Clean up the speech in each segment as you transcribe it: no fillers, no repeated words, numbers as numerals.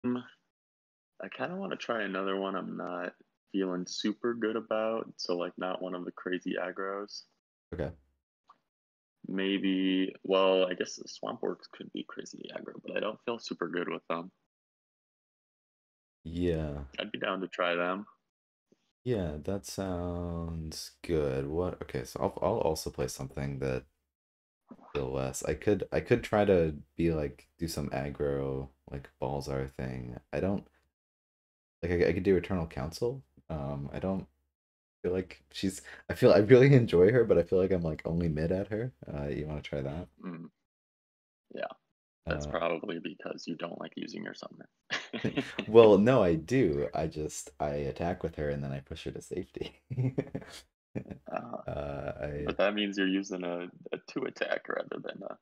I kind of want to try another one I'm not feeling super good about. So, like, not one of the crazy aggros. Okay. Maybe, well, I guess the swamp orcs could be crazy aggro, but I don't feel super good with them. Yeah. I'd be down to try them. Yeah, that sounds good. What? Okay, so I'll also play something that feel less. I could try to be like do some aggro like Balzar thing. I don't like I could do Eternal Council. I don't feel like she's I really enjoy her, but I feel like I'm like only mid at her. You want to try that? Mm, yeah, that's Uh probably because you don't like using your summoner. well, no, I do. I attack with her and then I push her to safety. uh, I but that means you're using a two attack rather than a.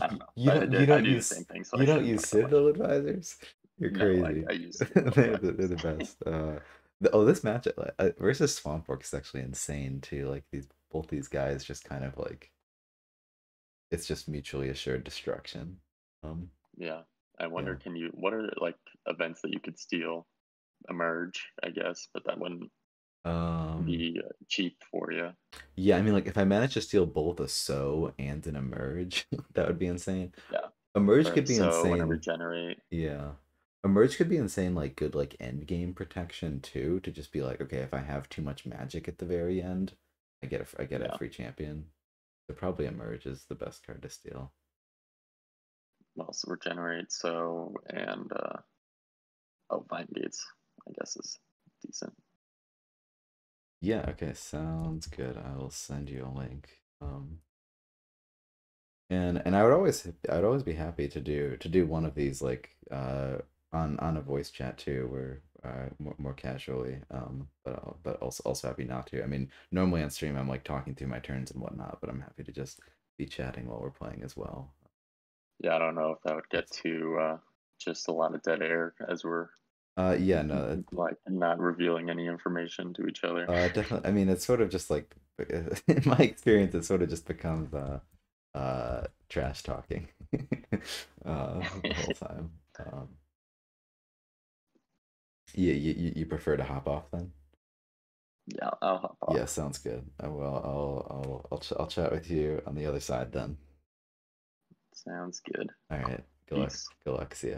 I don't know. I do the same thing, so I you don't shouldn't use talk about Citadel advisors? You're No, crazy. I use Citadel They're advisors. the best. Oh, this match versus Swamp Orc is actually insane too. Like these both these guys just kind of like it's just mutually assured destruction. Um, Yeah. I wonder, yeah. can you, what are like events that you could steal? Emerge, I guess, but that wouldn't Um, be cheap for you. yeah, I mean like if I managed to steal both a sow and an emerge, that would be insane. Yeah. Emerge Or could a be so and a insane. regenerate. Yeah. Emerge could be insane, like good like end game protection too, to just be like, okay, if I have too much magic at the very end, I get a Yeah. free champion. So probably Emerge is the best card to steal. Well, so regenerate, so, and, oh, Vine Gates, I guess is decent. Yeah, okay, sounds good. I will send you a link. And I'd always be happy to do one of these like on a voice chat too, where more casually. But also happy not to. I mean, normally on stream I'm like talking through my turns and whatnot, but I'm happy to just be chatting while we're playing as well. Yeah, I don't know if that would get That's to just a lot of dead air as we're yeah, no, like not revealing any information to each other. definitely. I mean, it's sort of just like in my experience, it sort of just becomes trash talking the whole time. Yeah, you prefer to hop off then? Yeah, I'll hop Yeah, off. sounds good. I'll chat with you on the other side then. Sounds good. All right. Good luck. Peace. Good luck. See ya.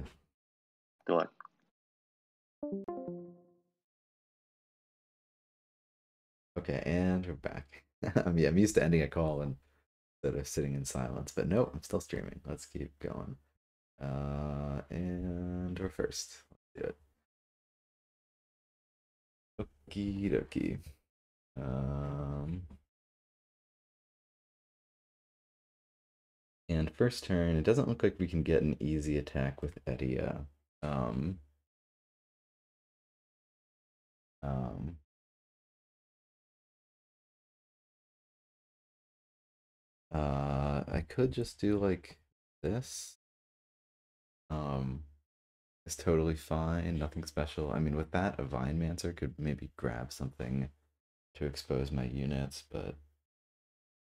Good luck. Okay, and we're back. I'm used to ending a call and instead of sitting in silence, but nope, I'm still streaming. Let's keep going. And we're first. Let's do it. Okie dokie. Um, and first turn, it doesn't look like we can get an easy attack with Edia. Um, um, I could just do like this. Um, it's totally fine, nothing special. I mean, with that, a Vine Mancer could maybe grab something to expose my units, but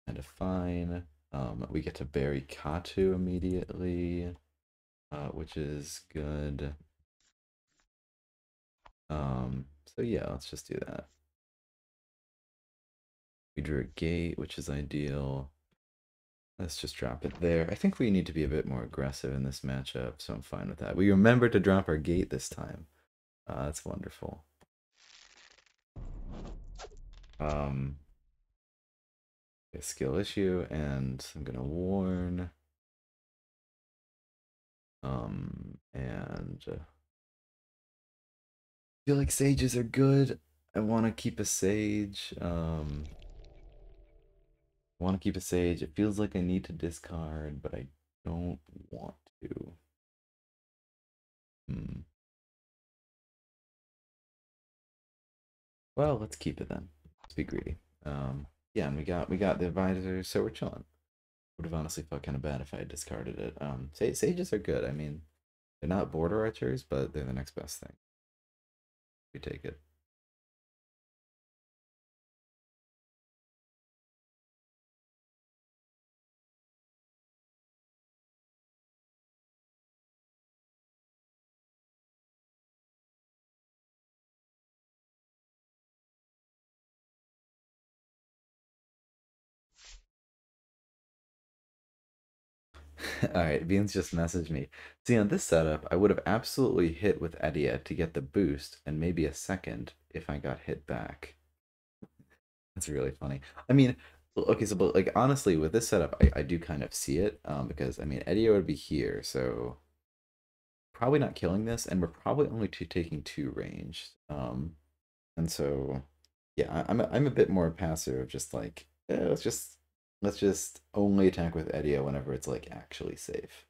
kind of fine. We get to bury Katu immediately, which is good. So yeah, let's just do that. We drew a gate, which is ideal. Let's just drop it there. I think we need to be a bit more aggressive in this matchup, so I'm fine with that. We remembered to drop our gate this time. That's wonderful. Um, a skill issue, and I'm gonna warn. And feel like sages are good. I want to keep a sage. I want to keep a sage. It feels like I need to discard, but I don't want to. Hmm. Well, let's keep it then. Let's be greedy. Yeah, and we got the advisor, so we're chilling. Would have honestly felt kind of bad if I had discarded it. Sages are good. I mean, they're not border archers, but they're the next best thing. We take it. All right, Beans just messaged me. See, on this setup, I would have absolutely hit with Edia to get the boost and maybe a second if I got hit back. That's really funny. I mean, okay, so but like honestly, with this setup, I do kind of see it, because I mean Edia would be here, so probably not killing this, and we're probably only taking two range. And so yeah, I'm a bit more passive, just like let's just only attack with Edia whenever it's like actually safe.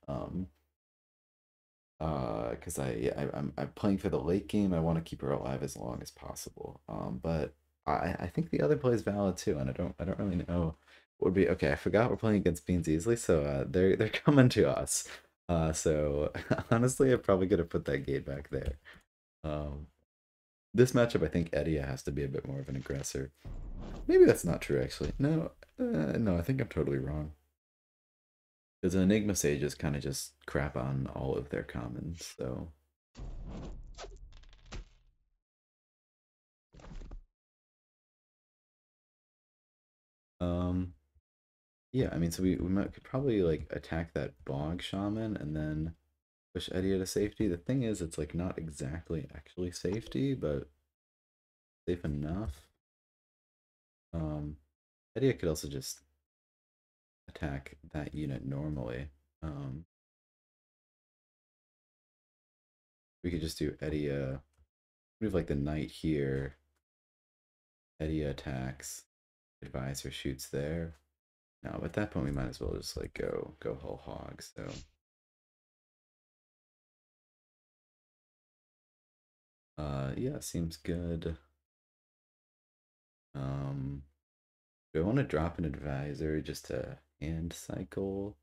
Because I'm playing for the late game. I want to keep her alive as long as possible. But I think the other play is valid too, and I don't really know what would be okay. I forgot we're playing against Beanseasly, so they're coming to us. So honestly, I'm probably gonna put that gate back there. Um, this matchup, I think Edia has to be a bit more of an aggressor. Maybe that's not true actually. No, no, I think I'm totally wrong. Because Enigma Sages kind of just crap on all of their commons, so. Um, yeah, I mean, so we could probably like attack that bog shaman and then push Eddie to safety. The thing is, it's like not exactly actually safety, but safe enough. Eddie could also just attack that unit normally. Um, we could just do Eddie. We have like the knight here. Eddie attacks. Advisor shoots there. No, at that point we might as well just like go whole hog. So yeah, seems good. Um do I want to drop an advisor just to hand cycle?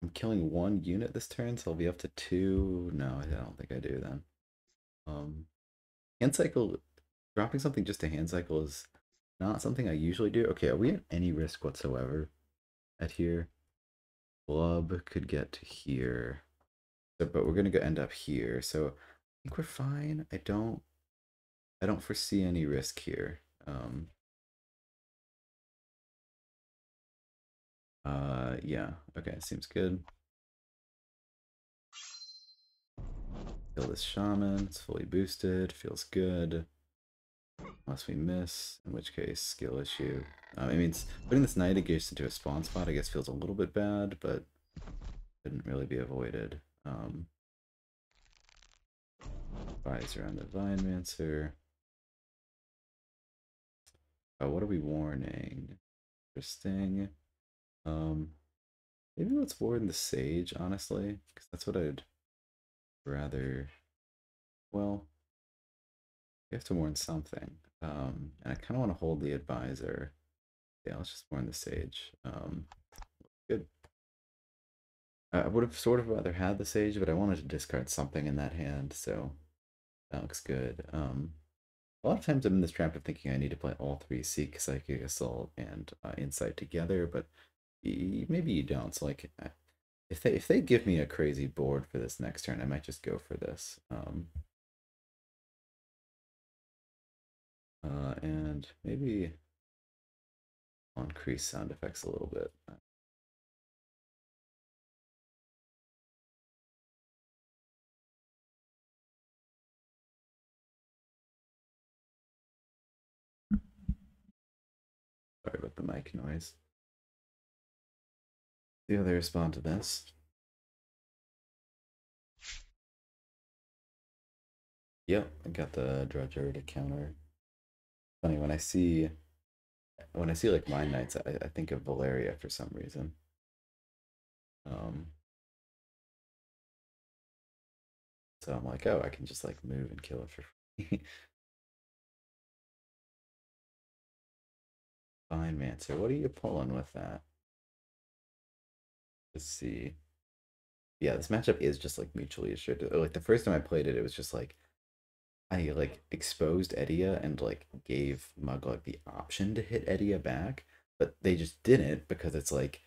I'm killing one unit this turn, so I'll be up to two. No, I don't think I do then. Um hand cycle, dropping something just to hand cycle is not something I usually do. Okay, are we at any risk whatsoever at here? Club could get to here. So, but we're gonna go end up here. So I think we're fine. I don't foresee any risk here. Yeah, okay, seems good. Kill this shaman, it's fully boosted, feels good. Unless we miss, in which case, skill issue. I mean, putting this knight adjacent to a spawn spot, I guess, feels a little bit bad, but couldn't really be avoided. Advisor on the Vinemancer. Oh, what are we warning? Interesting. Um, Maybe let's warn the Sage, honestly, because that's what I'd rather. Well, we have to warn something. And I kind of want to hold the Advisor. Yeah, let's just warn the Sage. Good. I would have sort of rather had the Sage, but I wanted to discard something in that hand, so that looks good. A lot of times I'm in this trap of thinking I need to play all three Seek, Psychic Assault, and Insight together, but maybe you don't. So like, if they give me a crazy board for this next turn, I might just go for this. And maybe I'll increase sound effects a little bit. Sorry about the mic noise. See how they respond to this. Yep, I got the Drudger to counter. Funny when I see like Mind Knights, I think of Valeria for some reason. Um, so I'm like, oh, I can just like move and kill it for free. Fine, Mancer. What are you pulling with that? Let's see. Yeah, this matchup is just like mutually assured. Like the first time I played it, it was just like I like exposed Edia and like gave Mug like the option to hit Edia back, but they just didn't because it's like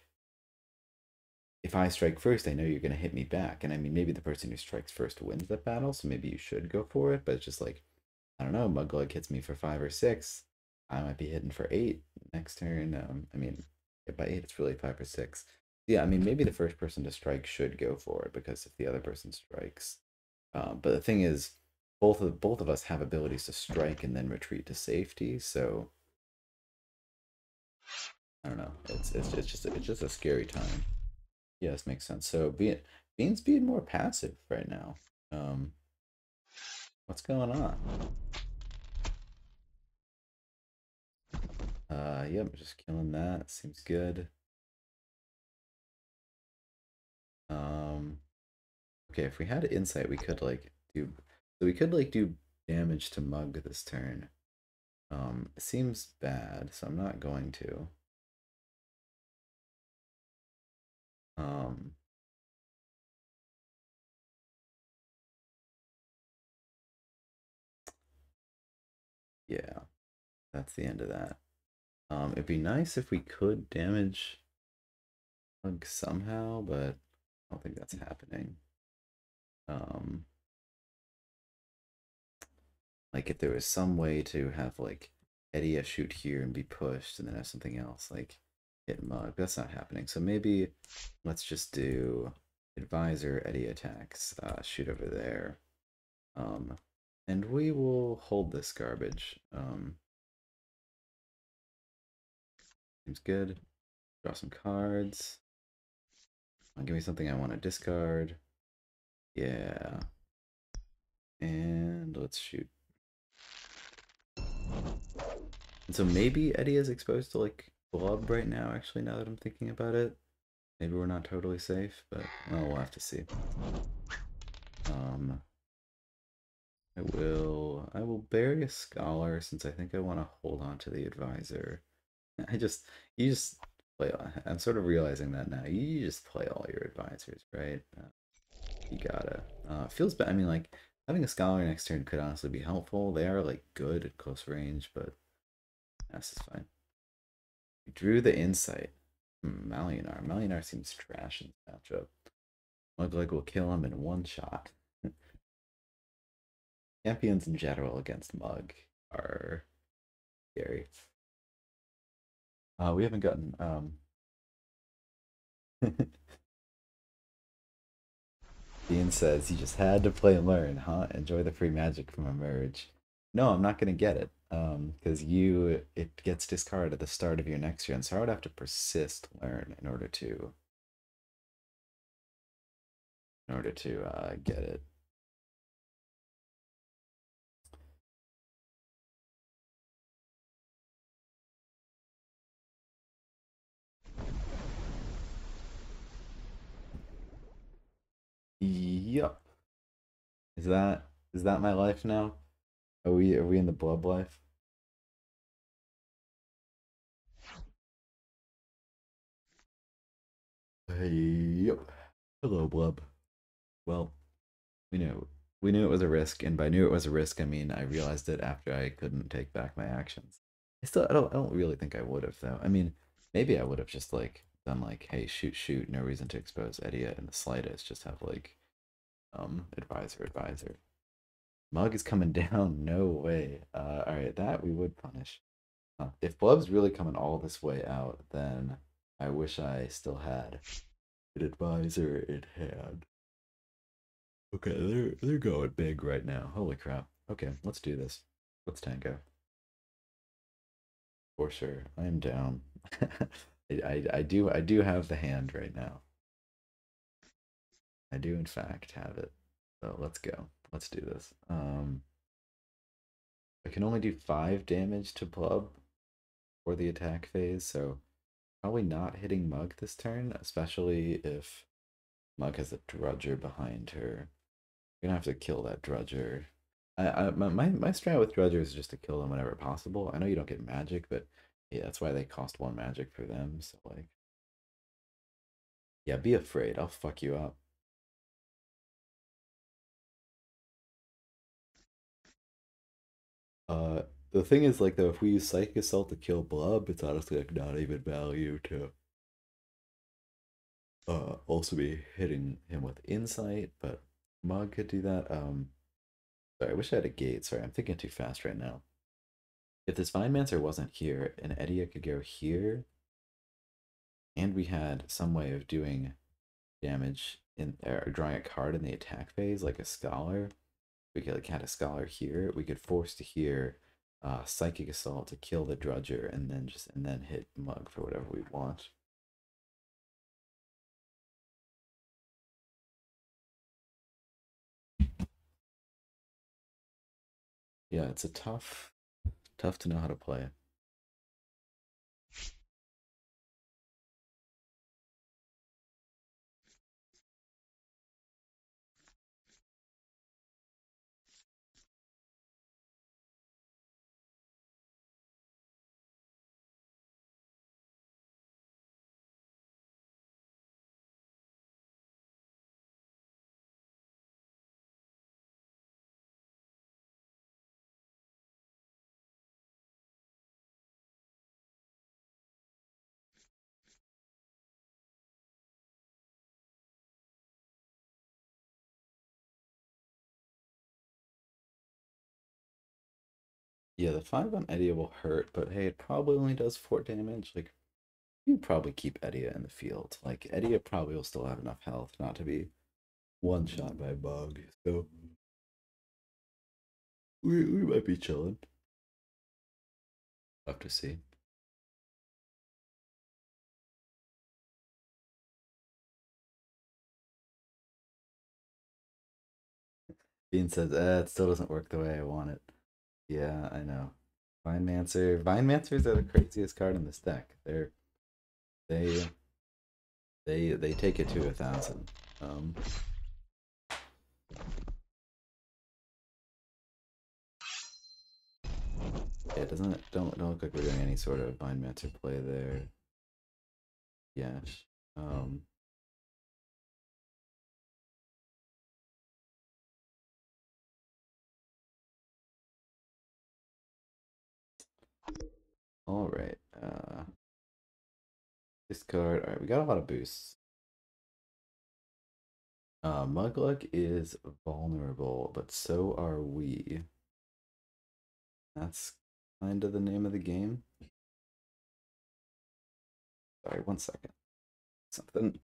if I strike first, I know you're gonna hit me back. And I mean maybe the person who strikes first wins that battle, so maybe you should go for it, but it's just like I don't know, Mugglug hits me for 5 or 6. I might be hitting for 8 next turn. I mean, by 8, it's really 5 or 6. Yeah, I mean, maybe the first person to strike should go for it because if the other person strikes, but the thing is, both of us have abilities to strike and then retreat to safety. So I don't know. It's just a scary time. Yes, makes sense. So Bean's being more passive right now. Um, what's going on? Yep, just killing that. Seems good. Um, okay, if we had insight, we could like do so we could like do damage to Mug this turn. It seems bad, so I'm not going to. Um, yeah, that's the end of that. It'd be nice if we could damage Mug somehow, but I don't think that's happening. Um, like if there was some way to have like Eddie shoot here and be pushed and then have something else like hit Mug. That's not happening. So maybe let's just do Advisor, Eddie attacks, shoot over there. Um, and we will hold this garbage. Seems good. Draw some cards. Give me something I want to discard. Yeah. And let's shoot. And so maybe Eddie is exposed to like Blub right now, actually, now that I'm thinking about it. Maybe we're not totally safe, but well, we'll have to see. Um, I will bury a scholar since I think I want to hold on to the advisor. You just play. I'm sort of realizing that now. You just play all your advisors, right? You gotta. Feels bad. I mean, like having a scholar next turn could honestly be helpful. They are like good at close range, but this is fine. We drew the insight. Malionar. Malionar seems trash in this matchup. Look like we'll kill him in one shot. Champions in general against Mug are scary. We haven't gotten Dean says you just had to play and learn, huh? Enjoy the free magic from Emerge. No, I'm not gonna get it. Because it gets discarded at the start of your next turn, so I would have to persist learn in order to get it. Yup. Is that my life now? Are we in the blood life? Yep. Hello, Blub. Well, we knew we knew it was a risk, and by knew it was a risk, I mean I realized it after I couldn't take back my actions. I don't really think I would have though. I mean, maybe I would have just like done like, hey, shoot, shoot, no reason to expose Edia in the slightest. Just have like advisor, advisor. Mug is coming down. No way. All right, that we would punish. If Blub's really coming all this way out, then I wish I still had an advisor in hand. Okay, they're going big right now. Holy crap. Okay, let's do this. Let's tango. For sure. I am down. I do have the hand right now. I do in fact have it. So let's go. Let's do this. I can only do 5 damage to Blub for the attack phase, so probably not hitting Mug this turn, especially if Mug has a Drudger behind her. You're gonna have to kill that Drudger. My strat with Drudger is just to kill them whenever possible. I know you don't get magic, but yeah, that's why they cost 1 magic for them. So like, yeah, be afraid. I'll fuck you up. Uh, the thing is like though, if we use Psychic Assault to kill Blub, it's honestly like not even value to also be hitting him with Insight, but Mug could do that. Sorry, I wish I had a gate. Sorry, I'm thinking too fast right now. If this Vine Mancer wasn't here and Edia could go here, and we had some way of doing damage in or drawing a card in the attack phase, like a scholar. We could like had a scholar here. We could force to here psychic assault to kill the drudger and then hit mug for whatever we want. Yeah, it's a tough to know how to play. Yeah, the 5 on Edia will hurt, but hey, it probably only does 4 damage. Like, you probably keep Edia in the field. Like, Edia probably will still have enough health not to be one shot by a bug. So, we might be chilling. Have to see. Bean says, it still doesn't work the way I want it. Yeah, I know. Vine Mancers are the craziest card in this deck. They they take it to 1,000. Yeah, it doesn't don't look like we're doing any sort of Vine Mancer play there. Yeah. Um all right. Discard. All right, we got a lot of boosts. Mugluck is vulnerable, but so are we. That's kind of the name of the game. Sorry, 1 second. Something.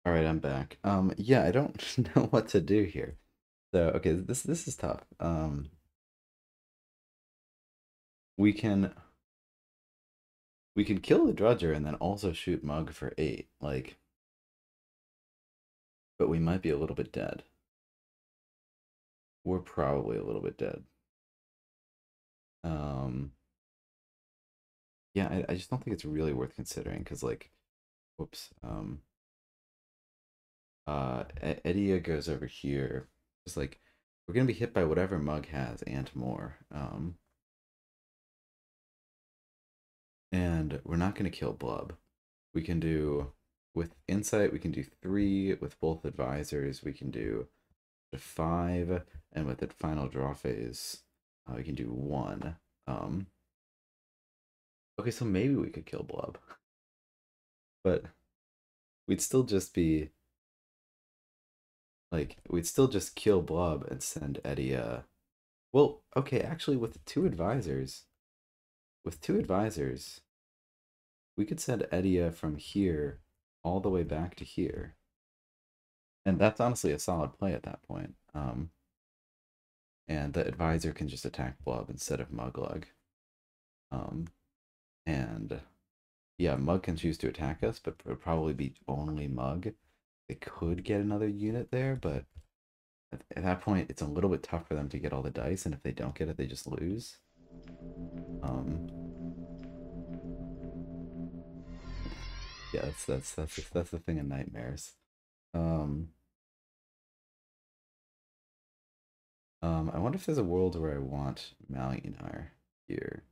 All right, I'm back. Yeah, I don't know what to do here. So, okay, this is tough. We can we can kill the Drudger and then also shoot Mug for 8, like, but we might be a little bit dead. We're probably a little bit dead. Um, yeah, I just don't think it's really worth considering because, like, whoops. Edia goes over here. It's like we're gonna be hit by whatever Mug has and more. And we're not gonna kill Blub. We can do with insight. We can do 3 with both advisors. We can do 5, and with the final draw phase, we can do 1. Okay, so maybe we could kill Blub, but we'd still just be like we'd still just kill Blub and send Eddie. Well, okay, actually, with 2 advisors, we could send Edia from here all the way back to here, and that's honestly a solid play at that point. And the advisor can just attack Blub instead of Muglug. Um, and yeah, Mug can choose to attack us, but it would probably be only Mug. They could get another unit there, but at that point, it's a little bit tough for them to get all the dice, and if they don't get it, they just lose. Um, yeah, that's the thing in nightmares. Um, I wonder if there's a world where I want Malianar here.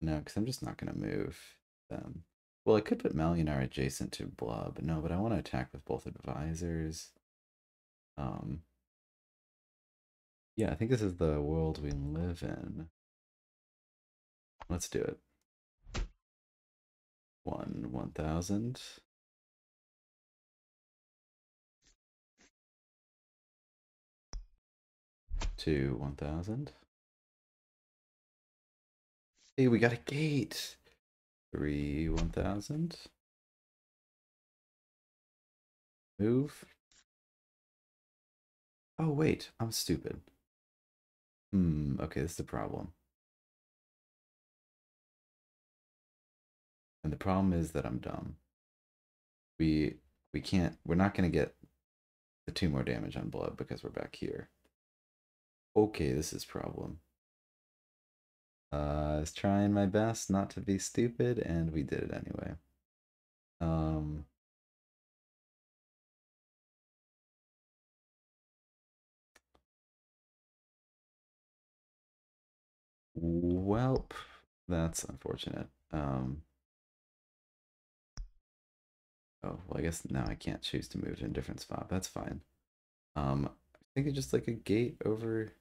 No, because I'm just not gonna move them. Well, I could put Malionar adjacent to Blob. No, but I want to attack with both advisors. Um, yeah, I think this is the world we live in. Let's do it. 1,000. 2, 1,000. Hey, we got a gate. 3, 1,000. Move. Oh, wait, I'm stupid. Okay, this is the problem. And the problem is that I'm dumb. We we can't, we're not gonna get the 2 more damage on Blood because we're back here. Okay, this is problem. I was trying my best not to be stupid, and we did it anyway. Um, Welp, that's unfortunate. Oh, well, I guess now I can't choose to move to a different spot. That's fine. I think it's just like a gate over.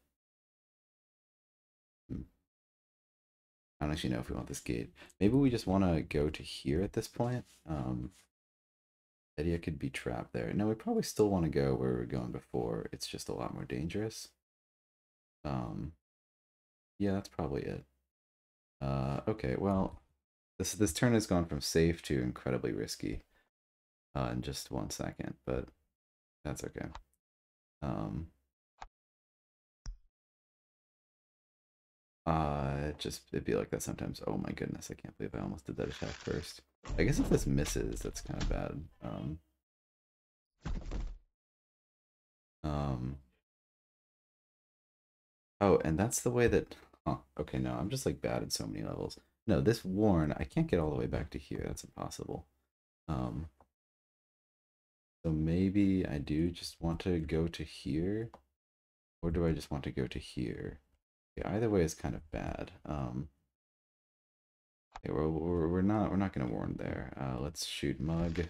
I don't actually know if we want this gate. Maybe we just want to go to here at this point. Edia could be trapped there. No, we probably still want to go where we were going before. It's just a lot more dangerous. Yeah, that's probably it. Okay, well, this turn has gone from safe to incredibly risky in just 1 second, but that's okay. It'd be like that sometimes. Oh my goodness, I can't believe I almost did that attack first. I guess if this misses, that's kind of bad. Um, oh, and that's the way that, huh, okay, no, I'm just like bad at so many levels. No, this Warren, I can't get all the way back to here. That's impossible. Um, so maybe I do just want to go to here, or do I just want to go to here? Yeah, either way is kind of bad. Okay, we're not gonna warn there. Let's shoot Mug.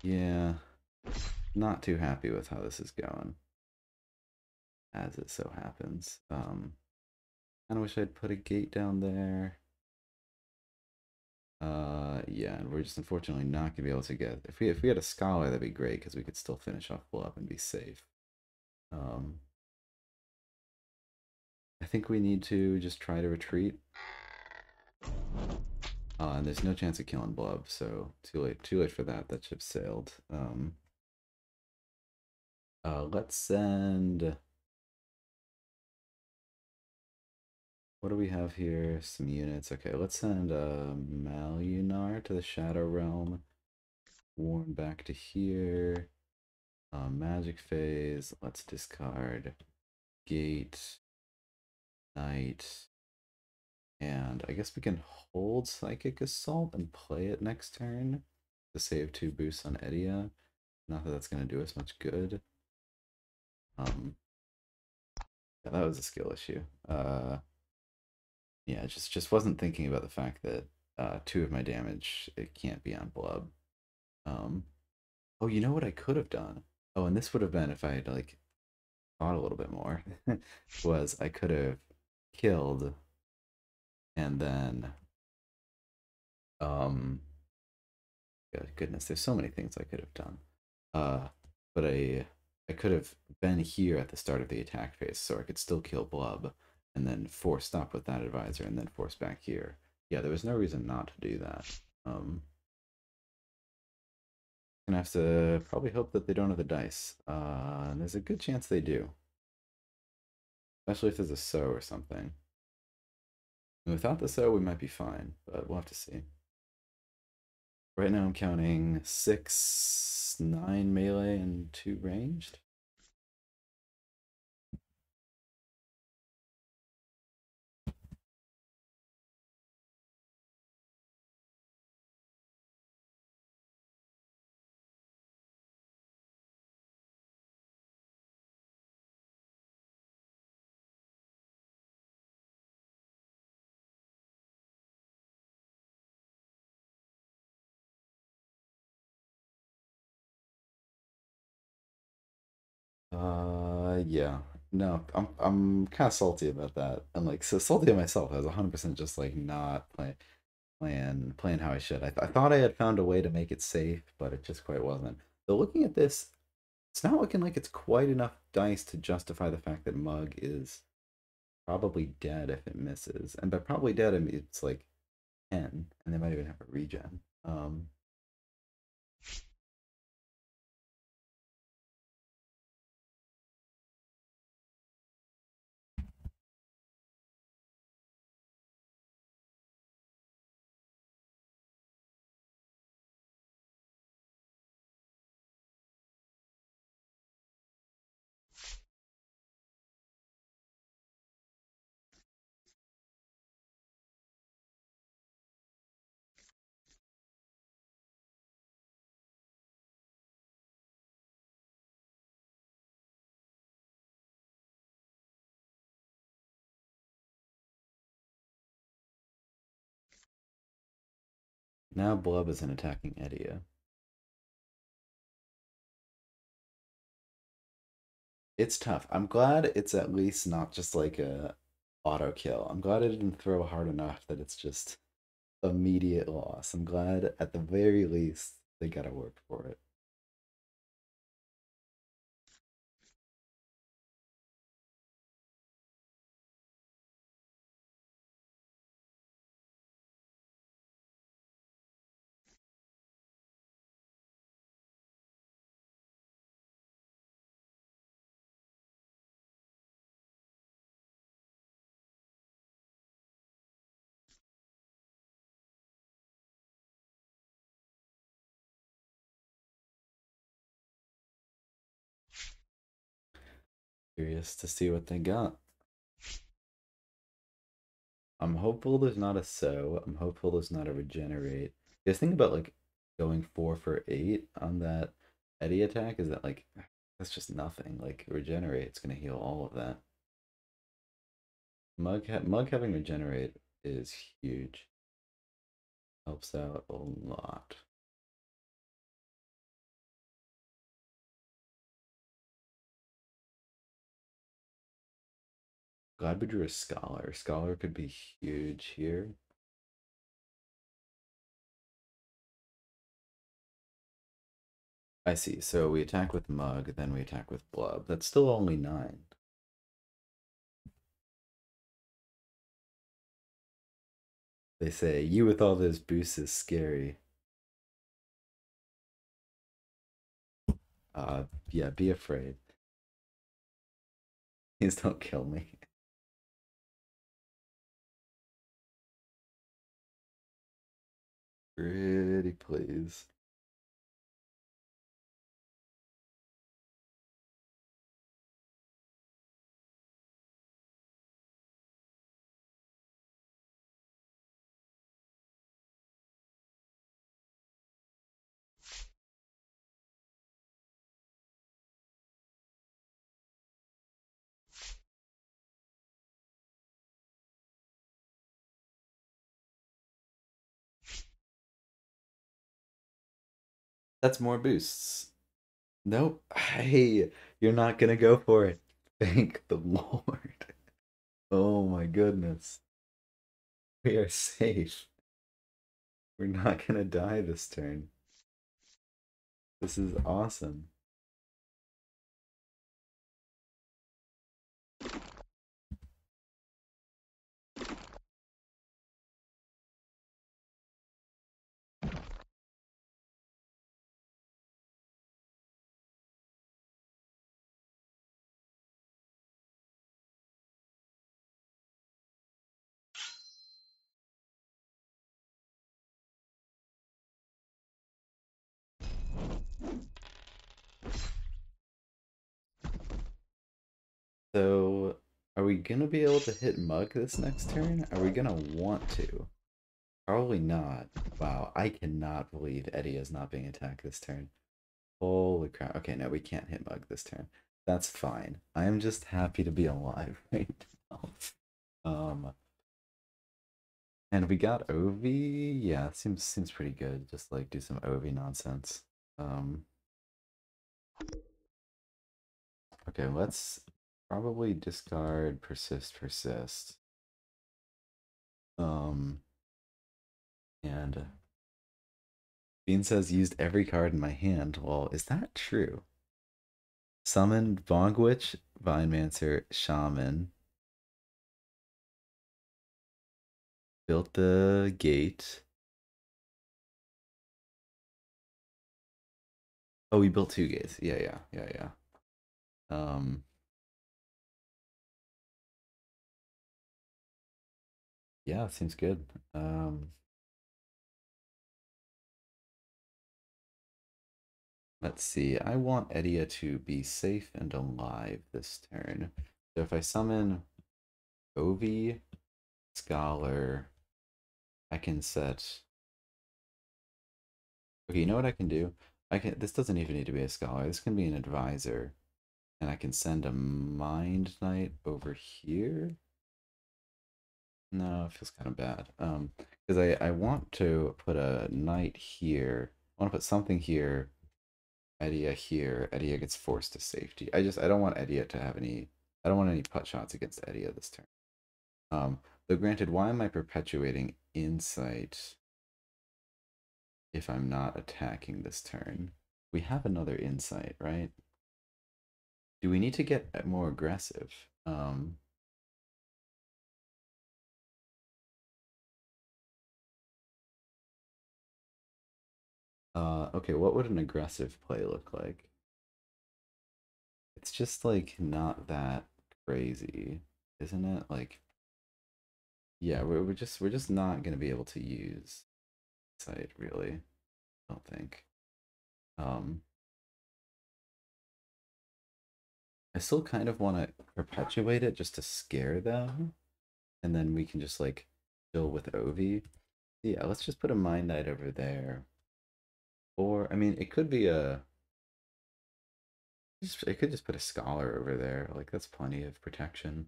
Yeah, not too happy with how this is going, as it so happens. Kind of wish I'd put a gate down there. Yeah, and we're just unfortunately not gonna be able to get. If we had a scholar, that'd be great because we could still finish off Bluff and be safe. Um, I think we need to just try to retreat. And there's no chance of killing Blub, so too late for that. That ship sailed. Let's send. What do we have here? Some units. Okay, let's send Malunar to the Shadow Realm. Warren back to here. Magic phase. Let's discard Gate, Knight, and I guess we can hold Psychic Assault and play it next turn to save 2 boosts on Edia. Not that that's going to do us much good. Yeah, that was a skill issue. Yeah, just wasn't thinking about the fact that 2 of my damage, it can't be on Blub. Oh, you know what I could have done? Oh, and this would have been if I had like thought a little bit more. Was I could have killed and then um goodness, there's so many things I could have done. But I could have been here at the start of the attack phase, so I could still kill Blub, and then force stop with that advisor, and then force back here. Yeah, there was no reason not to do that. Gonna have to probably hope that they don't have the dice. And there's a good chance they do, especially if there's a so or something. And without the so, we might be fine, but we'll have to see. Right now I'm counting 6, 9 melee, and 2 ranged. Yeah. No, I'm kind of salty about that, and like so salty at myself. I was 100% just like not playing how I should. I thought I had found a way to make it safe, but it just quite wasn't. So looking at this, it's not looking like it's quite enough dice to justify the fact that Mug is probably dead if it misses, and by probably dead I mean it's like 10, and they might even have a regen. Now Blub is an attacking Edia. It's tough. I'm glad it's at least not just like a auto kill. I'm glad it didn't throw hard enough that it's just immediate loss. I'm glad at the very least they gotta work for it. Curious to see what they got. I'm hopeful there's not a sow. I'm hopeful there's not a regenerate. Just think about like going 4 for 8 on that Eddie attack. Is that like that's just nothing. Like regenerate's gonna heal all of that. Mug having regenerate is huge. Helps out a lot. Glad we drew a scholar. Scholar could be huge here. I see. So we attack with Mug, then we attack with Blub. That's still only 9. They say, you with all those boosts is scary. Yeah, be afraid. Please don't kill me. Pretty please. That's more boosts. Nope. Hey, you're not gonna go for it. Thank the Lord. Oh my goodness. We are safe. We're not gonna die this turn. This is awesome. So, are we gonna be able to hit Mug this next turn? Are we gonna want to? Probably not. Wow, I cannot believe Eddie is not being attacked this turn. Holy crap. Okay, no, we can't hit Mug this turn. That's fine. I am just happy to be alive right now. And we got Ovi. Yeah, it seems pretty good. Just like do some Ovi nonsense. Um, Okay, let's probably discard persist. Um, and Bean says used every card in my hand. Well, is that true? Summoned Bogwitch, Vinemancer, Shaman. Built the gate. Oh, we built two gates. Yeah. Um, yeah, seems good. Let's see. I want Edia to be safe and alive this turn. So if I summon Ovi, Scholar, I can set. Okay, you know what I can do? I can. This doesn't even need to be a Scholar. This can be an Advisor, and I can send a Mind Knight over here. No, it feels kind of bad. Because I want to put a knight here. I want to put something here. Edia here. Edia gets forced to safety. I don't want Edia to have any. I don't want any putt shots against Edia this turn. Though granted, why am I perpetuating insight if I'm not attacking this turn? We have another insight, right? Do we need to get more aggressive? Okay, what would an aggressive play look like? It's just like not that crazy, isn't it? Like, yeah, we're just not gonna be able to use sight really. I don't think. Um, I still kind of want to perpetuate it just to scare them, and then we can just like fill with Ovi. Yeah, let's just put a Mind Knight over there. Or I mean, it could be a. It could just put a Scholar over there. Like that's plenty of protection.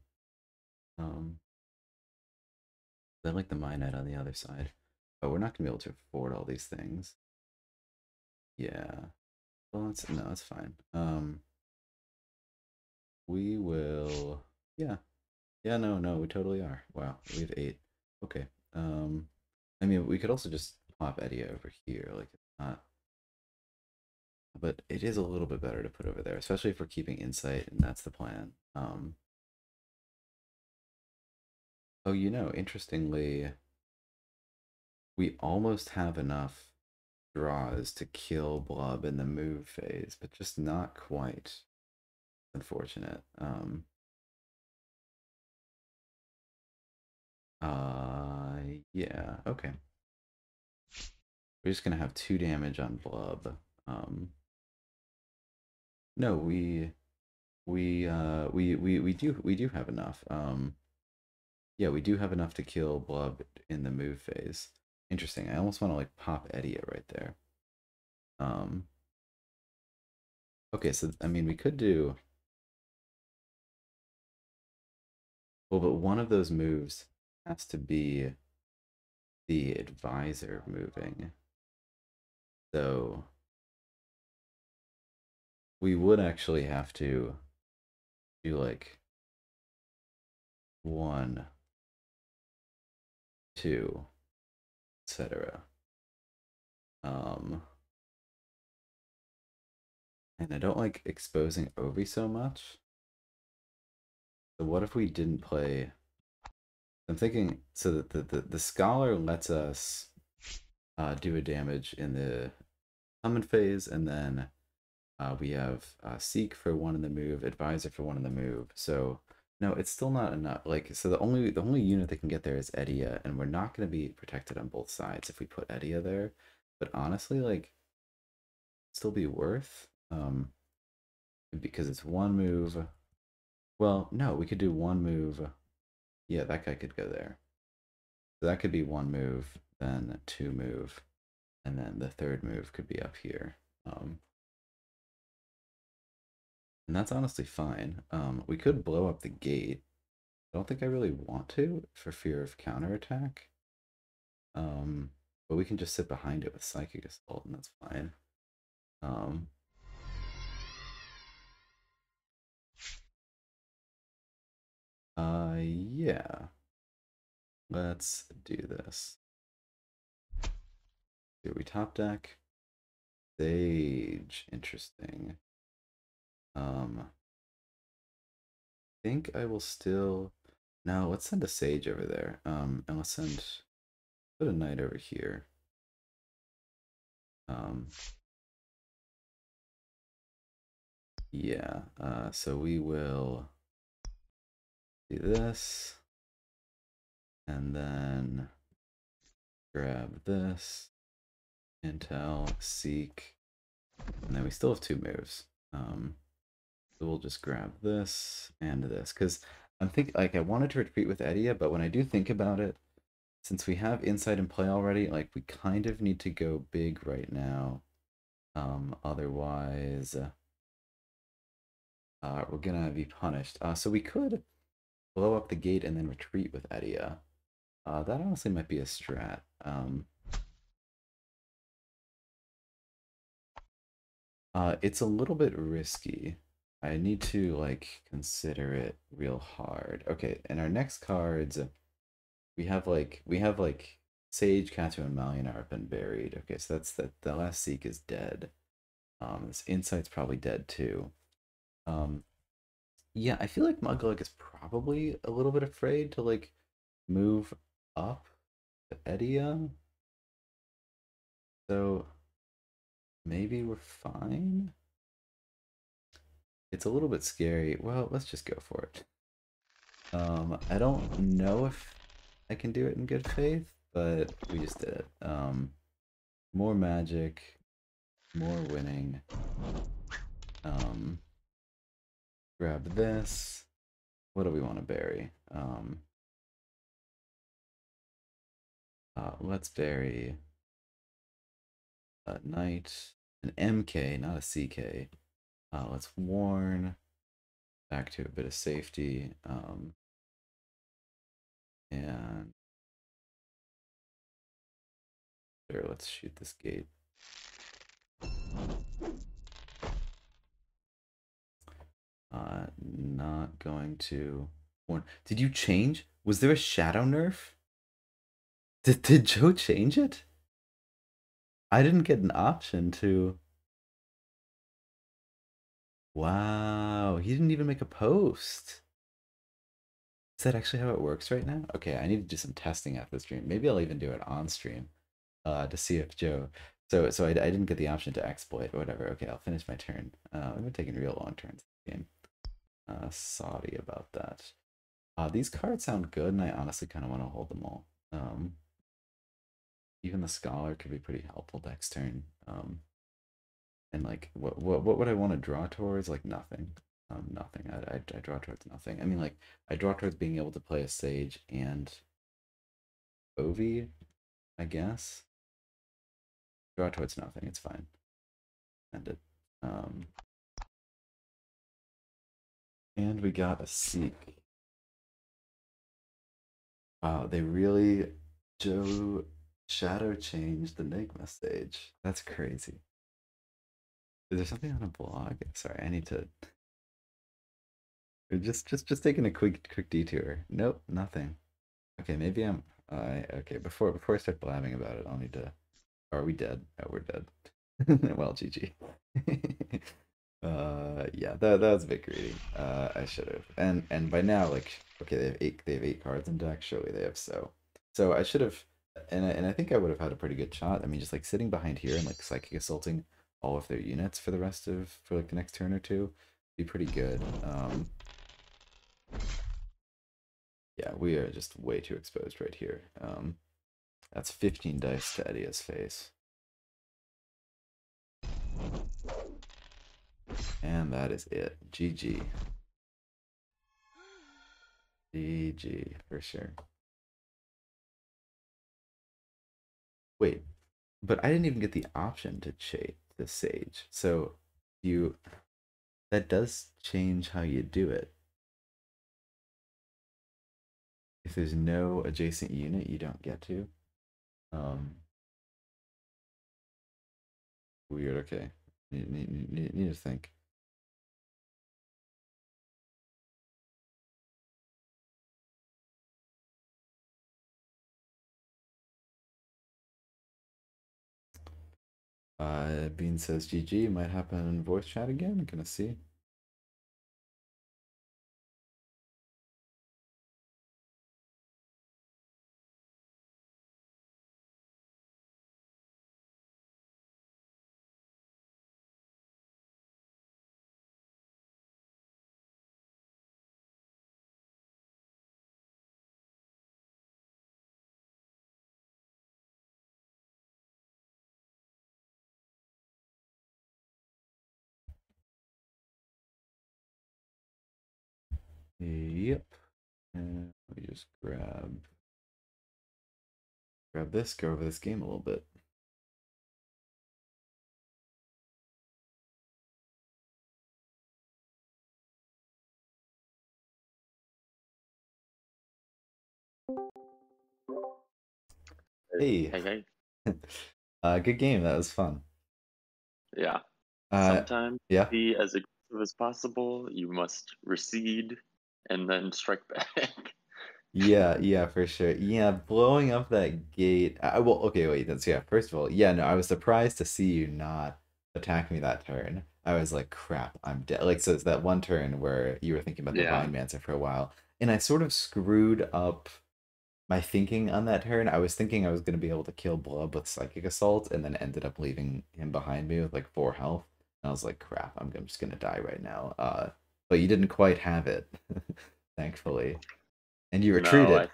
Um, then like the Mind Knight on the other side. But we're not gonna be able to afford all these things. Yeah. Well, it's no, it's fine. We will. Yeah. Yeah. No, we totally are. Wow, we have 8. Okay. I mean, we could also just pop Eddie over here. Like, it's not. But it is a little bit better to put over there, especially if we're keeping insight, and that's the plan. Oh, interestingly, we almost have enough draws to kill Blub in the move phase, but just not quite. Unfortunate. Yeah, okay. We're just gonna have 2 damage on Blub. No, we do have enough. Yeah, we do have enough to kill Blub in the move phase. Interesting. I almost want to like pop Edia right there. Um, okay, so I mean we could do well, but one of those moves has to be the advisor moving. So we would actually have to do like 1, 2, etc. Um, and I don't like exposing Ovi so much. So what if we didn't play? I'm thinking so that the scholar lets us do a damage in the summon phase, and then we have seek for 1 in the move, advisor for 1 in the move. So no, it's still not enough. Like so, the only unit that can get there is Edia, and we're not going to be protected on both sides if we put Edia there. But honestly, like, still be worth because it's 1 move. Well, no, we could do 1 move. Yeah, that guy could go there. So that could be 1 move, then 2 move, and then the 3rd move could be up here. And that's honestly fine. We could blow up the gate. I don't think I really want to for fear of counterattack. Um, but we can just sit behind it with Psychic Assault, and that's fine. Um, Yeah. Let's do this. Do we top deck? Sage. Interesting. Think I will still. No, let's send a sage over there. And let's put a knight over here. Um, yeah. So we will do this, and then grab this, intel, seek, and then we still have 2 moves. So we'll just grab this and this because I'm thinking like I wanted to retreat with Edia, but when I do think about it, since we have insight in play already, like we kind of need to go big right now. Otherwise, we're gonna be punished. So we could blow up the gate and then retreat with Edia. That honestly might be a strat. It's a little bit risky. I need to like consider it real hard. Okay, and our next cards, we have like Sage, Katu, and Malianar have been buried. Okay, so that's the last Seek is dead. This Insight's probably dead too. Um, yeah, I feel like Mugglug is probably a little bit afraid to like move up to Edia. So maybe we're fine. It's a little bit scary. Well, let's just go for it. I don't know if I can do it in good faith, but we just did it. More magic, more winning. Um, grab this. What do we want to bury? Let's bury a knight, an MK, not a CK. Let's warn back to a bit of safety. And sure, let's shoot this gate. Not going to warn. Did you change? Was there a shadow nerf? Did Joe change it? I didn't get an option to. Wow, he didn't even make a post. Is that actually how it works right now? Okay, I need to do some testing after the stream. Maybe I'll even do it on stream, to see if Joe. So I didn't get the option to exploit or whatever. Okay, I'll finish my turn. I've been taking real long turns in the game. Sorry about that. These cards sound good, and I honestly kind of want to hold them all. Even the Scholar could be pretty helpful next turn. And like, what would I want to draw towards? Like nothing. Nothing. I draw towards nothing. I mean, like, I draw towards being able to play a Sage and Ovi, I guess. Draw towards nothing. It's fine. End it. And we got a Seek. Wow, they really Joe shadow changed the Enigma stage. That's crazy. Is there something on a blog? Sorry, I need to just taking a quick detour. Nope, nothing. Okay, maybe I'm okay, before I start blabbing about it, I'll need to. Are we dead? Oh, we're dead. Well, GG. Yeah, that was a bit greedy. I should have. And by now, like, okay, they have eight cards in deck. Surely they have so I should have, and I think I would have had a pretty good shot. I mean, just like sitting behind here and like psychic assaulting all of their units for like the next turn or two, be pretty good. Yeah, we are just way too exposed right here. That's 15 dice to Edia's face. And that is it. GG. GG for sure. Wait, but I didn't even get the option to chase the sage. So you that does change how you do it. If there's no adjacent unit, you don't get to. Um, weird. Okay, need to think. Bean says GG. Might happen in voice chat again. Gonna see. Yep. And let me just grab this, go over this game a little bit. Hey. Hey. Good game. That was fun. Yeah. Uh, Sometimes yeah. be as aggressive as possible. You must recede and then strike back. Yeah, for sure. Yeah, blowing up that gate. Well, okay, wait. That's yeah. First of all, yeah, no, I was surprised to see you not attack me that turn. I was like, crap, I'm dead. Like, so it's that one turn where you were thinking about the Yeah. Vine Mancer for a while, and I sort of screwed up my thinking on that turn. I was thinking I was going to be able to kill Blub with Psychic Assault, and then ended up leaving him behind me with like 4 health. And I was like, crap, I'm just going to die right now. But you didn't quite have it, thankfully, and you No, retreated.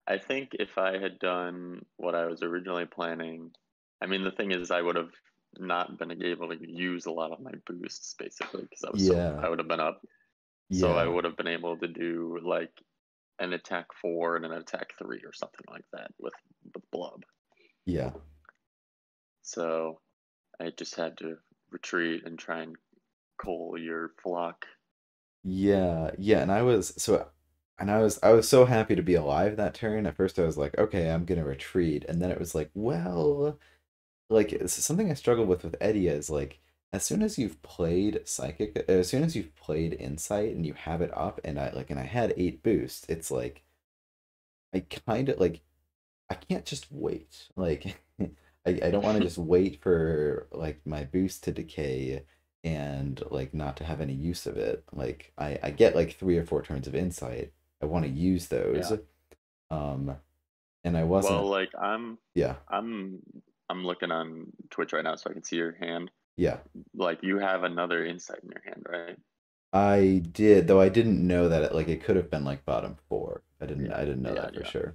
I think if I had done what I was originally planning, I mean the thing is I would have not been able to use a lot of my boosts basically because Yeah, I would have been up. So I yeah, would have been able to do like an attack 4 and an attack 3 or something like that with Blub. yeah, So I just had to retreat and try and cull your flock. yeah. And I was so happy to be alive that turn. At first, I was like, okay, I'm gonna retreat, and then it was like, well, like it's something I struggle with Eddie is like as soon as you've played Insight and you have it up, and I had 8 boosts, it's like I kind of like I can't just wait. Like I don't want to just wait for like my boost to decay and like not to have any use of it. Like I get like 3 or 4 turns of Insight. I want to use those. Yeah. Um and I Well, wasn't. like Yeah. I'm I'm looking on Twitch right now so I can see your hand. Yeah. Like you have another insight in your hand, right? I did, though I didn't know that it could have been like bottom 4. I didn't know Yeah, that for yeah. sure.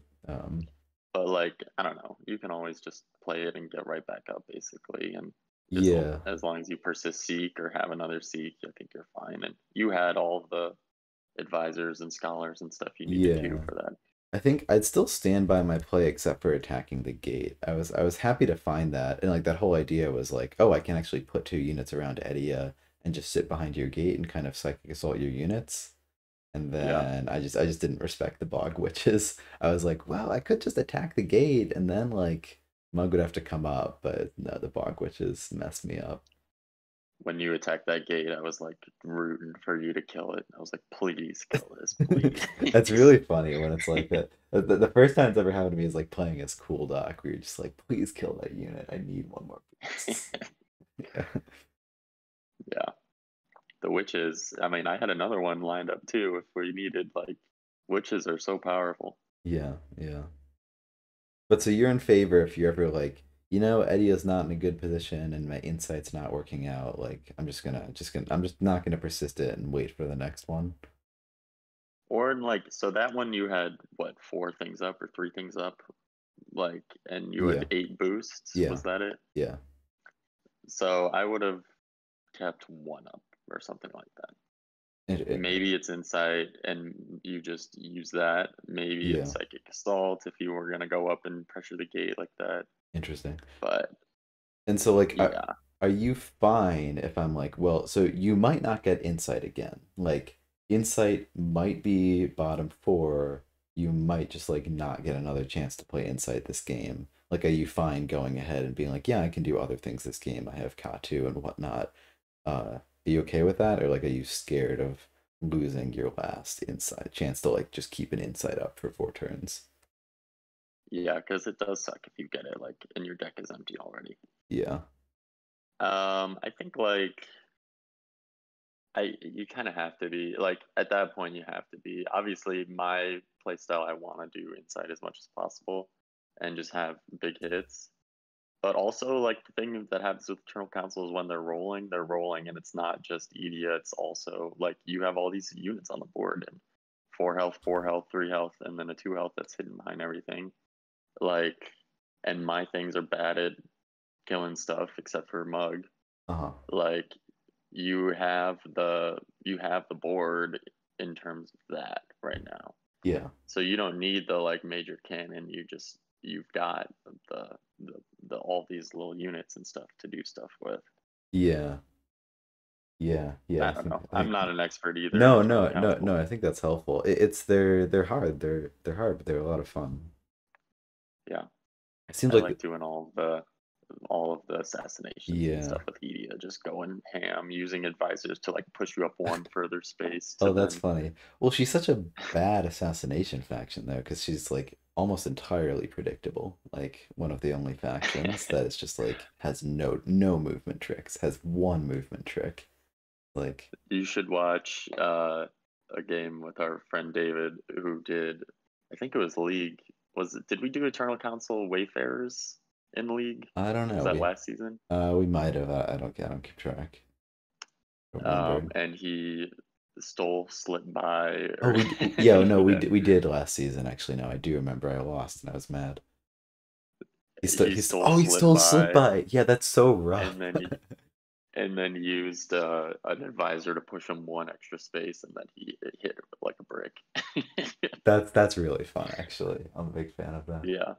But like I don't know, you can always just play it and get right back up basically, and Yeah. as long as you persist seek or have another seek, I think you're fine. And you had all the advisors and scholars and stuff you needed to Yeah. for that. I think I'd still stand by my play except for attacking the gate. I was happy to find that, and like that whole idea was like, oh, I can actually put 2 units around Edia and just sit behind your gate and kind of psychic assault your units. And Yeah. then I just didn't respect the bog witches. I was like, well, I could just attack the gate and then like Mug would have to come up, but no, the bog witches messed me up. When you attacked that gate, I was like rooting for you to kill it. I was like, please kill this, please. That's really funny when it's like that. The first time it's ever happened to me is like playing as Cool Doc, where you're just like, please kill that unit. I need one more boost. Yeah. Yeah. The witches, I mean, I had another one lined up too if we needed, like, witches are so powerful. Yeah. But so you're in favor if you're ever like, Eddie is not in a good position and my insight's not working out. Like, I'm just not gonna persist it and wait for the next one. Or in like, so that one you had what, 4 things up or 3 things up? Like, and you Yeah, had 8 boosts. yeah, Was that it? yeah. So I would have kept one up or something like that. Maybe it's insight and you just use that. Maybe it's Yeah, psychic assault if you were going to go up and pressure the gate like that. interesting. But And so, like, yeah, are you fine if I'm like, well, so you might not get insight again. Like, insight might be bottom 4. You might just, like, not get another chance to play insight this game. Like, are you fine going ahead and being like, yeah, I can do other things this game. I have Katu and whatnot. Are you okay with that? Or, like, are you scared of losing your last insight chance to, like, just keep an insight up for 4 turns? yeah, because it does suck if you get it like and your deck is empty already. Yeah. I think like I you kind of have to be like at that point you have to be. Obviously, my playstyle I want to do inside as much as possible and just have big hits. But also, like the thing that happens with Eternal Council is when they're rolling, and it's not just Edia. It's also like you have all these units on the board, and 4 health, 4 health, 3 health, and then a 2 health that's hidden behind everything. Like, and my things are bad at killing stuff except for Mug. Uh-huh. Like, you have the board in terms of that right now. Yeah. So you don't need the like major cannon. You've got the all these little units and stuff to do stuff with. Yeah. Yeah. Yeah. I don't know. I I'm think not an expert either in no, Eternal no, no, Council. no. I think that's helpful. It's they're hard. They're hard, but they're a lot of fun. Yeah, It seems I like like doing all of the assassinations and yeah. stuff with Edia, just going ham, using advisors to like push you up one further space to Oh, that's then. funny. Well, she's such a bad assassination faction though, because she's like almost entirely predictable. Like one of the only factions that is just like has no movement tricks, has one movement trick. Like, You should watch a game with our friend David who did. I think it was League. Was it? Did we do Eternal Council Wayfarers in League? I don't Was know. that last season? We might have. I don't keep track. I don't remember. And he stole, slipped by, Oh, or yeah, no, that we did last season actually. No, I do remember I lost and I was mad. he stole, He slipped stole slip by, by. Yeah, that's so rough. and then used an advisor to push him one extra space, and then he hit it with like a brick. That's really fun actually. I'm a big fan of that. Yeah,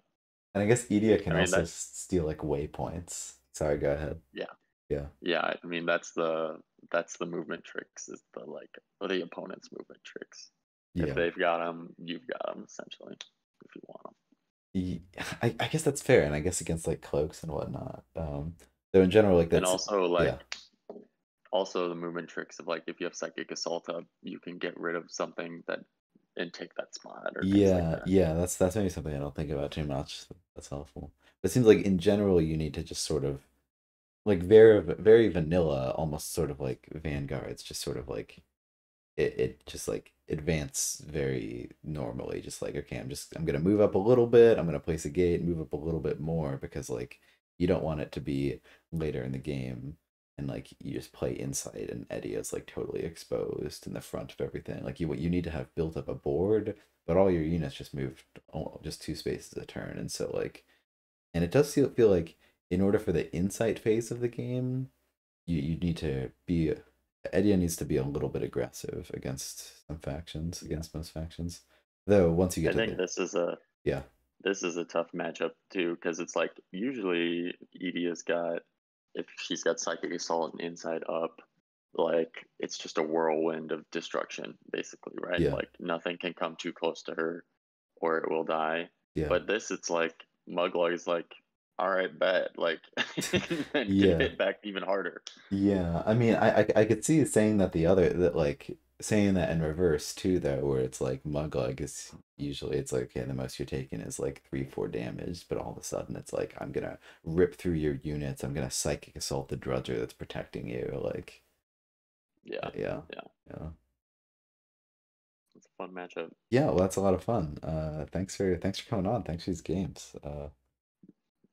And I guess Edia I can mean also that. steal like waypoints. Sorry, go ahead. Yeah, Yeah. yeah. I mean that's the movement tricks is the like or the opponent's movement tricks. If Yeah. they've got them, you've got them essentially. If you want them, I guess that's fair, and I guess against like cloaks and whatnot. Though in general, like and that's also yeah. the movement tricks of like if you have psychic assault up, you can get rid of something that and take that spot or things like Yeah, that. yeah, that's maybe something I don't think about too much. That's helpful. But it seems like in general you need to just sort of like very vanilla, almost sort of like vanguards, just sort of like it just like advance very normally, just like okay, I'm gonna move up a little bit, I'm gonna place a gate, move up a little bit more because like you don't want it to be later in the game and like you just play inside and Eddie is like totally exposed in the front of everything. Like you need to have built up a board, but all your units just moved just 2 spaces a turn, and so like and it does feel like in order for the insight phase of the game, you need to be Edia needs to be a little bit aggressive against some factions, Yeah, against most factions. Though once you get I to think the yeah, this is a tough matchup too because it's like usually Edie has got if she's got psychic assault and inside up, like it's just a whirlwind of destruction basically, right? yeah, Like nothing can come too close to her or it will die. yeah, But this, it's like Muglug is like, all right, bet, like, and can yeah, hit back even harder. yeah. I mean, I could see saying that the other that like saying that in reverse too, though, where it's like Mugleg is usually it's like okay, the most you're taking is like 3 4 damage, but all of a sudden it's like I'm gonna rip through your units, I'm gonna psychic assault the drudger that's protecting you, like Yeah, yeah, yeah, yeah. it's a fun matchup. Yeah, well, that's a lot of fun. Thanks for coming on. Thanks for these games.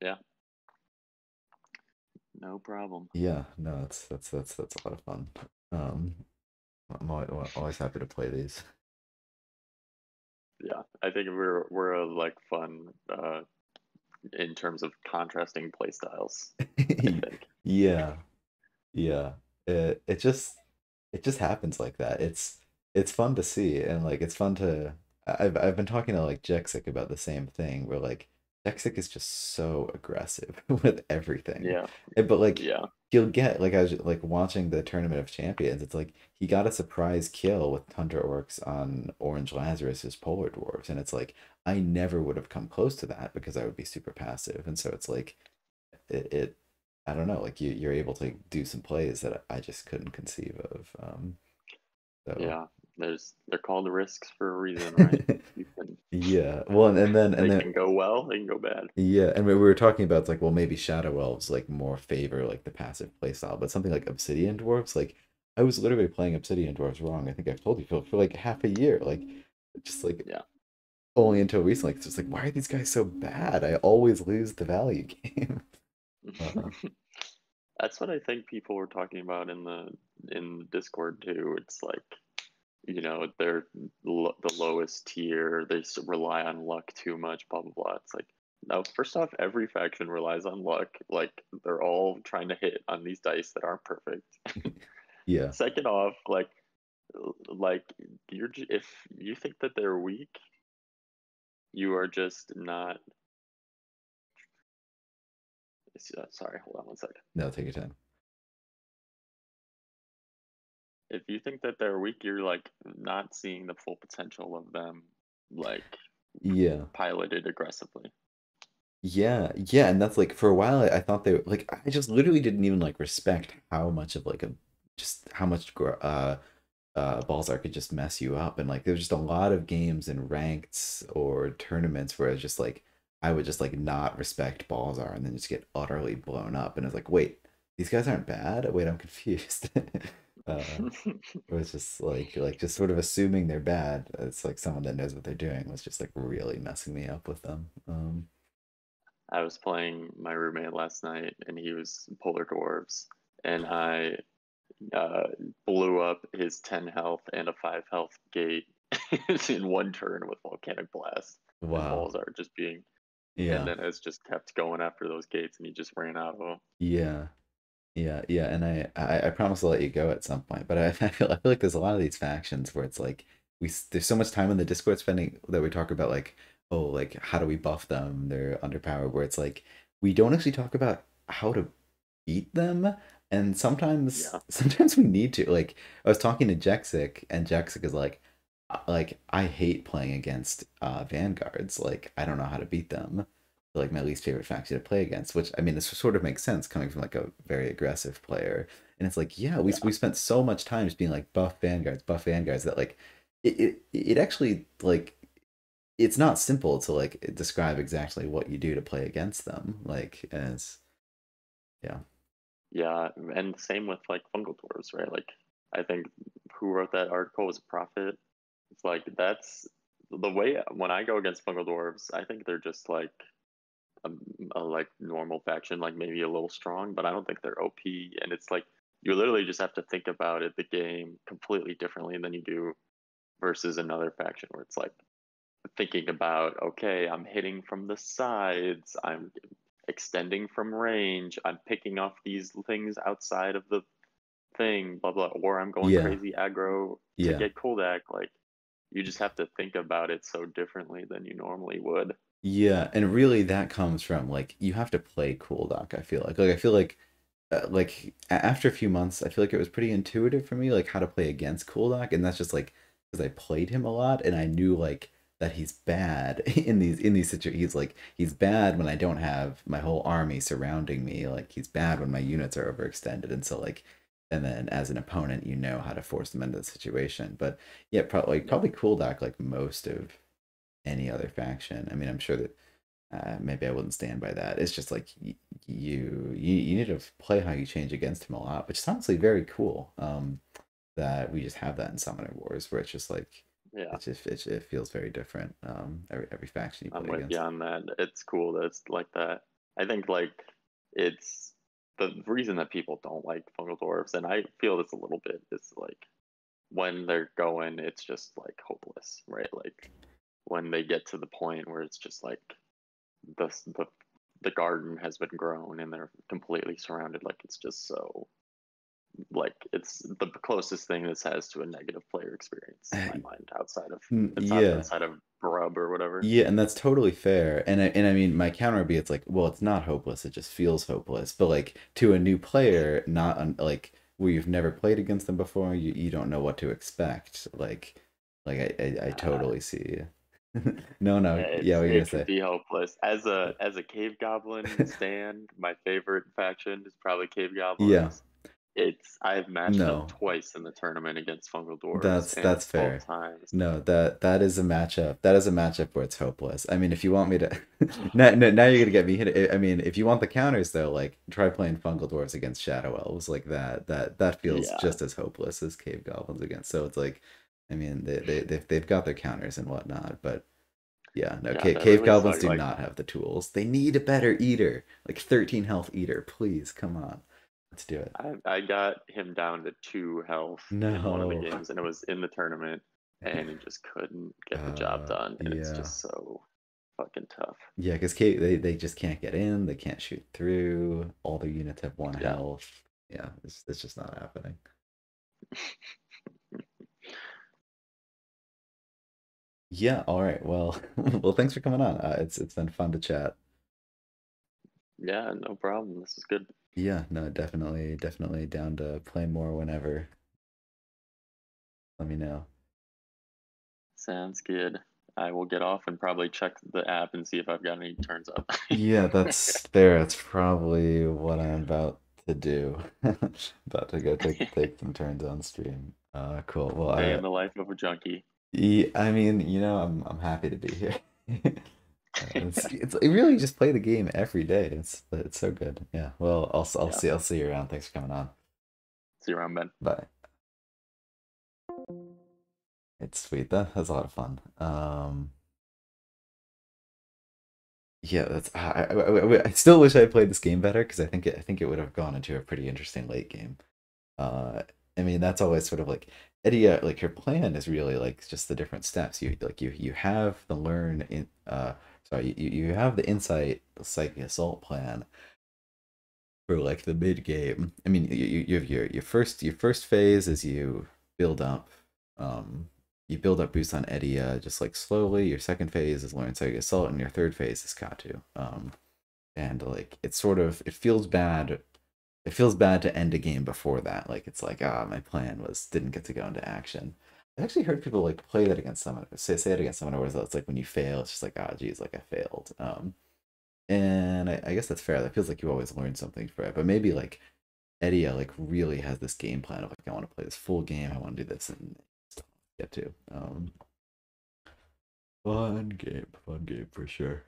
Yeah, no problem. Yeah, no, that's a lot of fun. Um, always happy to play these. Yeah, I think we're a like fun in terms of contrasting play styles. I think. Yeah, yeah. It just happens like that. It's fun to see and like it's fun to I've been talking to like Jexic about the same thing where like Jexic is just so aggressive with everything. Yeah, But like yeah, he'll get like I was like watching the Tournament of Champions, it's like he got a surprise kill with Tundra Orcs on Orange Lazarus's Polar Dwarves, and it's like I never would have come close to that because I would be super passive. And so it's like it I don't know, like you're able to do some plays that I just couldn't conceive of. So yeah. They're called risks for a reason, right? You can Yeah. Well, and They then can go well, they can go bad. yeah, and we were talking about it's like, well, maybe Shadow Elves like more favor like the passive playstyle, but something like Obsidian Dwarves, like I was literally playing Obsidian Dwarves wrong. I think I've told you for like half a year, like just like Yeah. only until recently. It's just like, why are these guys so bad? I always lose the value game. Uh, That's what I think people were talking about in the Discord too. It's like, they're the lowest tier. They rely on luck too much. Blah blah blah. It's like, no. First off, every faction relies on luck. Like they're all trying to hit on these dice that aren't perfect. yeah, Second off, like if you think that they're weak, you are just not. Sorry, hold on one second. no, take your time. If you think that they're weak, you're like not seeing the full potential of them, like Yeah. piloted aggressively. Yeah, yeah, and that's like for a while I thought they like I just literally didn't even like respect how much of like a just how much Balzar could just mess you up, and like there's just a lot of games in ranked or tournaments where it's just like I would just like not respect Balzar and then just get utterly blown up, and it's like wait, these guys aren't bad. Wait, I'm confused. uh, it was just like just sort of assuming they're bad. It's like someone that knows what they're doing was just like really messing me up with them. I was playing my roommate last night, and he was Polar Dwarves, and I uh, blew up his 10 health and a 5 health gate in one turn with Volcanic Blast, and Wow. balls are just being, and Yeah. then it's just kept going after those gates, and he just ran out of them. Yeah. Yeah, yeah, and I promise I'll let you go at some point, but I feel like there's a lot of these factions where it's like there's so much time in the Discord spending that we talk about like oh like how do we buff them? They're underpowered. Where it's like we don't actually talk about how to beat them, and sometimes Yeah, sometimes we need to. Like I was talking to Jexic, and Jexic is like I hate playing against vanguards. Like I don't know how to beat them. Like my least favorite faction to play against, which I mean, this sort of makes sense coming from like a very aggressive player. And it's like, yeah, we yeah, spent so much time just being like buff vanguards that like it actually like it's not simple to like describe exactly what you do to play against them. Like as yeah. yeah. And same with like fungal dwarves, right? Like, I think who wrote that article was a prophet. It's like that's the way when I go against fungal dwarves, I think they're just like a, a like normal faction, like maybe a little strong, but I don't think they're OP. And it's like you literally just have to think about it, the game completely differently than you do versus another faction where it's like thinking about, okay, I'm hitting from the sides, I'm extending from range, I'm picking off these things outside of the thing, blah blah, or I'm going Yeah. crazy aggro to Yeah. get Koldak. Like you just have to think about it so differently than you normally would. Yeah, and really that comes from like you have to play cool doc, I feel like. Like I feel like after a few months, I feel like it was pretty intuitive for me, like how to play against Cooldock, and that's just like because I played him a lot, and I knew like that he's bad in these situations. He's bad when I don't have my whole army surrounding me. Like he's bad when my units are overextended, and so like, and then as an opponent, you know how to force them into the situation. But yeah, Yeah. probably Cooldock like most of any other faction. I mean, I'm sure that maybe I wouldn't stand by that. It's just like you need to play how you change against him a lot, which is honestly very cool. That we just have that in Summoner Wars, where it's just like Yeah. it feels very different. Every faction you I'm play with you against. on that. It's cool that it's like that. I think like it's the reason that people don't like fungal dwarves, and I feel this a little bit, is like when they're going, it's just like hopeless, right? Like when they get to the point where it's just like the the the garden has been grown and they're completely surrounded, like it's just so like it's the closest thing this has to a negative player experience in my mind outside of Yeah. outside of Grub or whatever. Yeah, and that's totally fair. And I mean, my counter would be, it's like, well, it's not hopeless. It just feels hopeless. But like to a new player, not like where you've never played against them before, you don't know what to expect. Like I Uh, totally see. No, no, yeah, what are you gonna it could say? be hopeless. As a cave goblin stand, my favorite faction is probably cave Yeah, goblins. I've matched up No, twice in the tournament against fungal dwarves, and that's both fair. times, No, that is a matchup. That is a matchup where it's hopeless. I mean, if you want me to, now you're gonna get me hit. I mean, if you want the counters though, like try playing Fungal Dwarves against Shadow Elves, like that feels yeah, just as hopeless as Cave Goblins against. So it's like, I mean, they've got their counters and whatnot, but yeah, no, yeah, that Cave really Goblins sucked. do Like not have the tools. They need a better eater, like 13 health eater. Please, come on, let's do it. I got him down to 2 health in one of the No. games, and it was in the tournament, and he just couldn't get the job done, and it's Yeah. just so fucking tough. Yeah, because they just can't get in, they can't shoot through, all their units have one Yeah, health. Yeah, it's just not happening. Yeah, all right. Well, well, thanks for coming on. It's been fun to chat. yeah, no problem. This is good. Yeah, no, definitely down to play more whenever. Let me know. Sounds good. I will get off and probably check the app and see if I've got any turns up. Yeah, that's fair. That's probably what I'm about to do. About to go take some turns on stream. Cool. Well, Day in the life of a junkie. I mean, I'm happy to be here. It really just play the game every day. It's so good. Yeah. Well, Yeah. I'll see you around. Thanks for coming on. See you around, Ben. Bye. It's sweet. That's a lot of fun. Yeah, that's I still wish I played this game better because I think it would have gone into a pretty interesting late game. Uh, I mean, that's always sort of like Eddie, like your plan is really like just the different steps. You have the learn in sorry, you have the insight psychic assault plan for like the mid game. I mean, you have your first phase is um you build up boost on Eddie just like slowly. Your second phase is learn psychic assault, and your third phase is Katu. And like it's sort of it feels bad to end a game before that. Like it's like, my plan was didn't get to go into action. I actually heard people like play that against someone, say it against someone where it's like when you fail, it's just like, geez, like I failed. And I guess that's fair. That feels like you always learn something for it. But maybe like Eddie like really has this game plan of like I want to play this full game, I want to do this and still get to. Fun game for sure.